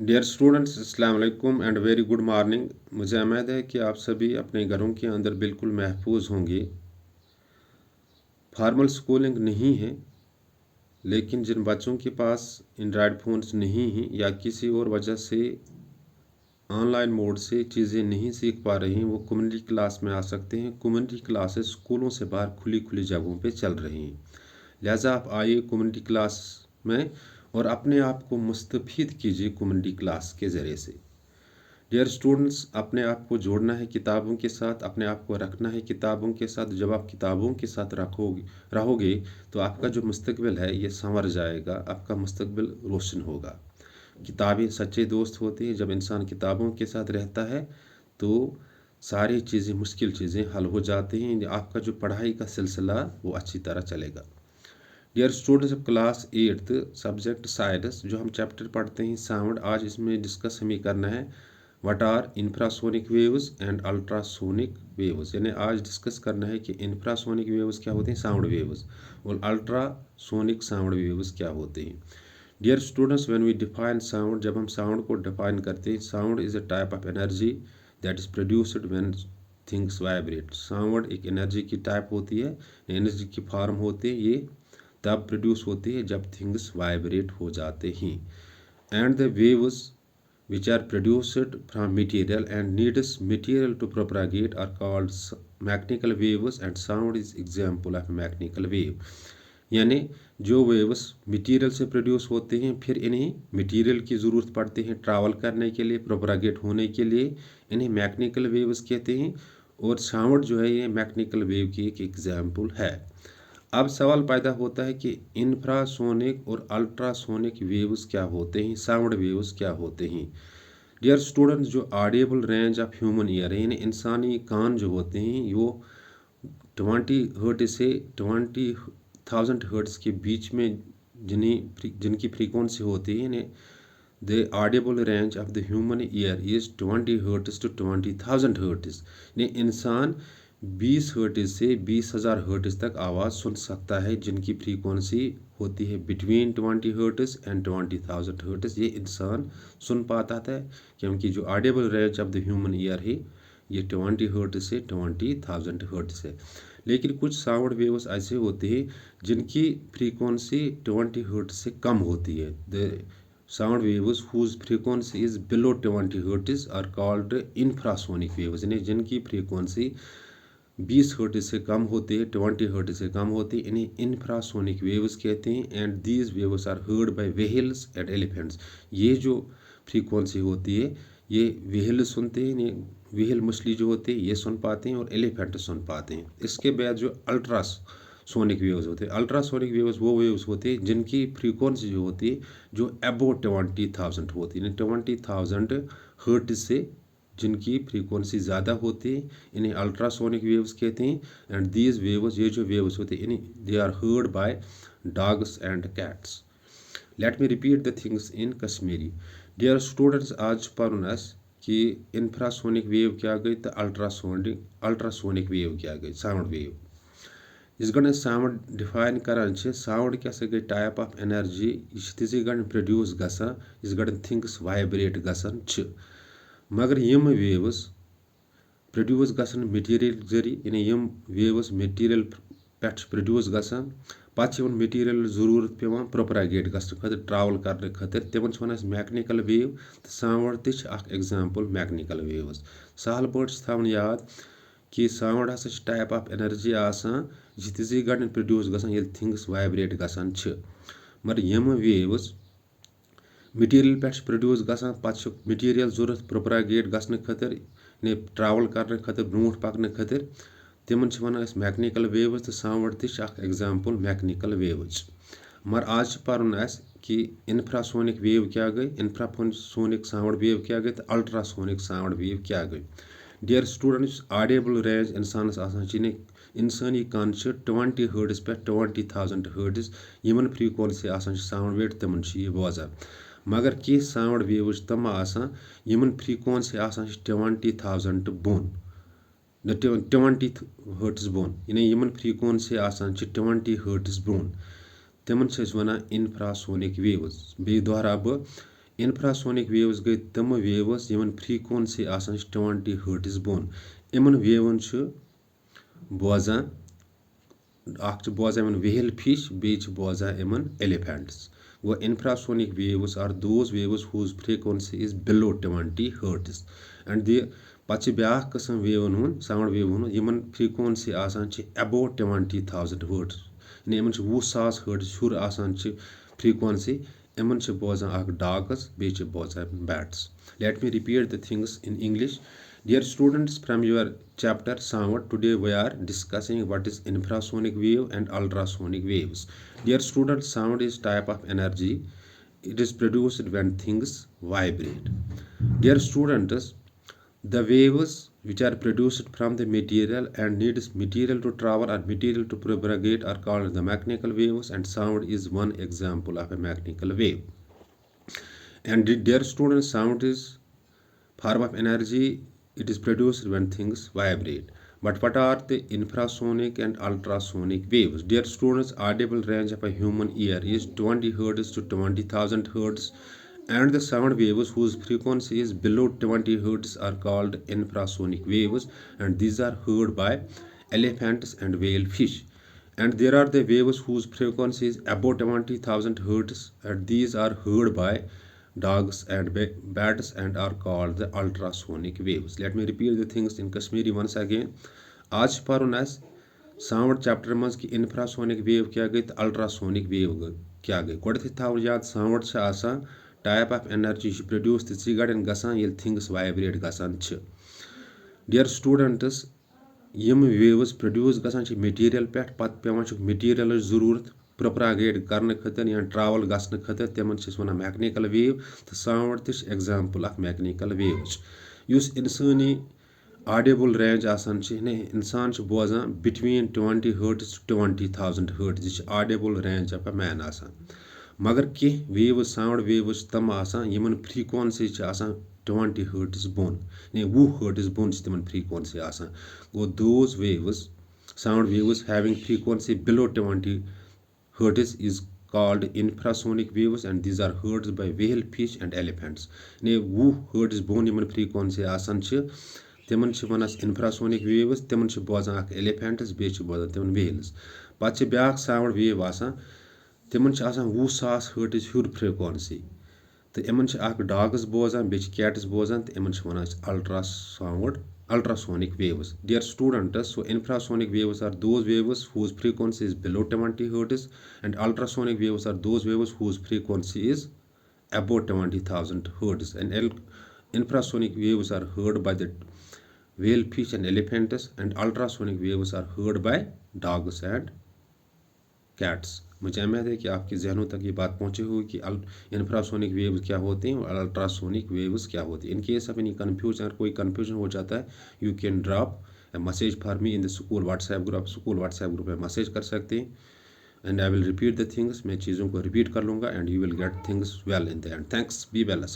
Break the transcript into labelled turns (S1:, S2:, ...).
S1: Dear students, अस्सलाम वालेकुम and very good morning. मुझे उम्मीद है कि आप सभी अपने घरों के अंदर बिल्कुल महफूज होंगे। फॉर्मल स्कूलिंग नहीं है, लेकिन जिन बच्चों के पास एंड्रॉयड फ़ोन्स नहीं हैं या किसी और वजह से ऑनलाइन मोड से चीज़ें नहीं सीख पा रही हैं, वो कम्युनिटी क्लास में आ सकते हैं। कम्युनिटी क्लासेस स्कूलों से बाहर खुली खुली जगहों पे चल रही हैं। लिहाजा आप आइए कम्युनिटी क्लास में और अपने आप को मुस्तफ़ीद कीजिए कम्युनिटी क्लास के ज़रिए से। डियर स्टूडेंट्स, अपने आप को जोड़ना है किताबों के साथ, अपने आप को रखना है किताबों के साथ। जब आप किताबों के साथ रहोगे तो आपका जो मुस्तकबिल है ये संवर जाएगा, आपका मुस्तकबिल रोशन होगा। किताबें सच्चे दोस्त होते हैं। जब इंसान किताबों के साथ रहता है तो सारी चीज़ें, मुश्किल चीज़ें हल हो जाती हैं। आपका जो पढ़ाई का सिलसिला वो अच्छी तरह चलेगा। Dear students of class 8th subject science, जो हम चैप्टर पढ़ते हैं साउंड, आज इसमें डिस्कस हमें करना है what are infrasonic waves and ultrasonic waves. यानी आज डिस्कस करना है कि इंफ्रासोनिक वेव्स क्या होते हैं, साउंड वेव्स, और अल्ट्रासोनिक साउंड वेव्स क्या होते हैं। Dear students, when we define sound, जब हम साउंड को डिफाइन करते हैं, sound is a type of energy that is produced when things vibrate. Sound एक एनर्जी की टाइप होती है, एनर्जी की फॉर्म होती है। ये तब प्रोड्यूस होती है जब थिंग्स वाइब्रेट हो जाते हैं। And the waves which are produced from material and needs material to propagate are called mechanical waves, and sound is example of mechanical wave। यानी जो वेव्स मटेरियल से प्रोड्यूस होते हैं, फिर इन्हें मटेरियल की ज़रूरत पड़ती है ट्रैवल करने के लिए, प्रोपरागेट होने के लिए, इन्हें मैकेनिकल वेव्स कहते हैं। और साउंड जो है ये मैकेनिकल वेव की एक एग्जाम्पल है। अब सवाल पैदा होता है कि इंफ्रासोनिक और अल्ट्रासोनिक वेव्स क्या होते हैं, साउंड वेव्स क्या होते हैं। डियर स्टूडेंट्स, जो audible range of human ear है, यानी इंसानी कान जो होते हैं, वो 20 हर्ट्ज से 20,000 हर्ट्ज के बीच में जिनकी फ्रीक्वेंसी होती है, the audible range of the human ear is 20 hertz to 20,000 hertz. यानी इंसान 20 हर्ट्ज से 20,000 हर्ट्ज तक आवाज़ सुन सकता है, जिनकी फ्रीक्वेंसी होती है बिटवीन 20 हर्ट्ज एंड 20,000 हर्ट्ज। ये इंसान सुन पाता था, क्योंकि जो audible range of the human year है ये 20 हर्ट्ज से 20,000 हर्ट्ज है। लेकिन कुछ साउंड वेव्स ऐसे होते हैं जिनकी फ्रीक्वेंसी 20 हर्ट्ज से कम होती है। The sound waves whose frequency is below 20 hertz are called infrasonic waves। यानी जिनकी फ्रीक्वेंसी 20 हर्ट्ज से कम होती है, 20 हर्ट्ज से कम होती है, इन्हें इंफ्रासोनिक वेव्स कहते हैं। And these waves are heard by whales and elephants. ये जो फ्रीक्वेंसी होती है ये व्हेल सुनते हैं, ये व्हेल मछली जो होती है ये सुन पाते हैं, और एलिफेंट सुन पाते हैं। इसके बाद जो सोनिक वेव्स होते हैं, अल्ट्रासोनिक वेव्स वो वेव्स होते हैं जिनकी फ्रीक्वेंसी जो होती है जो अबो 20,000 होती है, 20,000 हर्ट्ज से जिनकी फ्रीक्वेंसी ज़्यादा होती है, इन्हें अल्ट्रासोनिक वेव्स कहते हैं। एंड दीज वेव्स, ये जो वेव्स होते हैं, इन्हें they are heard by dogs and cats. Let me repeat the things in Kashmiri. Dear students, आज पढ़न अस कि इंफ्रासोनिक वेव क्या गई तो अल्ट्रासोनिक वेव क्या गई, साउंड वेव। इस गण साउंड डिफाइन करान साउंड क्या गई टाइप ऑफ एनर्जी, यह तिजे गण प्रोड्यूस गसान इस गण थिंग्स वाइब्रेट गसान। मगर यम वेव्स प्रोड्यूस गसान मटीरियल जरिए, यानी यम वेव्स मटीरियल पे प्रोड्यूस गसान, पत्त मटीरियल जरूरत पेवान प्रोपरागेट गसन खतर, ट्रैवल करने खतर, तिमन वन मैकेनिकल वेव। तो साउंड तक एग्जाम्पल मैकेनिकल वेव्स। सहल पे थवन याद कि साउंड हसा टाइप ऑफ एनर्जी आसान, यह तिजे गण प्रोड्यूस गसान ये थिंग्स वाइब्रेट गसान। मगर यम वेव्स मटीरियल पे प्रोड्यूस गसान, पत्त मटीरियल जरूरत प्रोपरागेट गसन खतर, ने ट्रैवल करने खतर, ब्रोट पकने खतर, तिमन वन मैकेनिकल वेव्स। तो साउंड तक एग्जाम्पल मैकेनिकल वेव्स। मगर आज पर्न कि इंफ्रासोनिक वेव क्या गई, इंफ्रासोनिक साउंड वेव क्या गई, तो अल्ट्रासोनिक साउंड वेव क्या गई। डियर स्टूडेंट्स, ऑडिएबल रेंज इंसानस इंसानी कान 20 हर्ट्ज पे 20,000 हर्ट्ज यमन फ्रीक्वेंसी साउंड वेव तिमन ये बोजान। मगर कह साउंड वेव्स तम यमन फ्रीक्वेंसी 20,000 बोन, 20 हर्ट्ज बोन, यानी यमन फ्रीक्वेंसी 20 हर्ट्ज बोन, तिमन वन इंफ्रासोनिक वेव्स। बे दोहरा बह इंफ्रासोनिक वेव्स गई तम वेव्स यमन फ्रीक्वेंसी आसान 20 हर्ट्ज बोन यमन वेवन बोजान बोजान यमन व्हेल फिश बे बोजान यमन एलिफेंट्स गो infrasonic waves are those waves whose frequency is below 20 hertz and the पच ब्याख किस्म वेवन हुन साउंड वेवन यमन फ्रीक्वेंसी आसान अबो 20,000 हर्ट्ज यानी यमन 20,000 हर्ट्ज हुर आसान फ्रीक्वेंसी यमन बोजान अख डॉग्स बे बोजान bats let me repeat the things in English dear students from your chapter sound today we are discussing what is infrasonic wave and ultrasonic waves. Dear students, sound is type of energy. It is produced when things vibrate. Dear students, the waves which are produced from the material and needs material to travel or material to propagate are called the mechanical waves, and sound is one example of a mechanical wave. And dear students, sound is form of energy. It is produced when things vibrate. But what are the infrasonic and ultrasonic waves? Dear students, audible range of a human ear is 20 Hz to 20,000 Hz, and the sound waves whose frequency is below 20 Hz are called infrasonic waves, and these are heard by elephants and whale fish. And there are the waves whose frequency is above 20,000 Hz, and these are heard by dogs and bats and are called the ultrasonic waves. Let me repeat the things in Kashmiri once again. आज पढ़न sound chapter मज कि infrasonic wave क्या गई तो ultrasonic wave क्या गई गोडथ थो याद sound type of energy produce तो गड़न गसान ये थिंग्स वाइब्रेट गसान डियर स्टूडेंट्स यम वेव्स प्रोड्यूस गसान मटीरियल पे पत पेवान मटीरियल जरूरत प्रोपरागेट करने खतर या ट्रावल गसने खतर तमन वन मैकेनिकल वेव तो साउंड तक एग्जाम्पल अख मैकेनिकल वेव्स युस इंसानी ऑडिबल रेंज आसान इंसान बोजान बिटवीन 20 हर्ट्ज टू 20,000 हर्ट्ज यह Audible range of a man आसान मगर कह वेव्स साउंड वेव्स तम आसान यमन फ्रीक्वेंसी 20 हर्ट्ज बोन यानी 20 हर्ट्ज बोन तिमन फ्रीक्वेंसी आसान गो those waves sound waves having frequency below 20 Hertz is called infrasonic waves, and these are heard by whale fish and elephants. Ne 20 Hertz bone yमन frequency आसान तिमन वनास infrasonic waves तिमन बोजान अख elephants बे बोजान तिमन whales पत ब्याख sound wave आसान तिमन 20,000 Hertz हुर frequency तो Yemen अख dogs बोजान बे cats बोजान तो Yemen वनान ultrasonic waves. Dear students, so infrasonic waves are those waves whose frequency is below 20 Hz, and ultrasonic waves are those waves whose frequency is above 20,000 Hz. And infrasonic waves are heard by the whale fish and elephants, and ultrasonic waves are heard by dogs and cats. मुझे उम्मीद है कि आपके जहनों तक ये बात पहुंची होगी कि इंफ्रासोनिक वेव्स क्या होते हैं और अल्ट्रासोनिक वेव्स क्या होती हैं. In case of any confusion कोई कन्फ्यूजन हो जाता है you can drop A message for me in the school WhatsApp group में मैसेज कर सकते हैं and I will repeat the things. मैं चीज़ों को रिपीट कर लूँगा and you will get things well in the end. Thanks. Be well.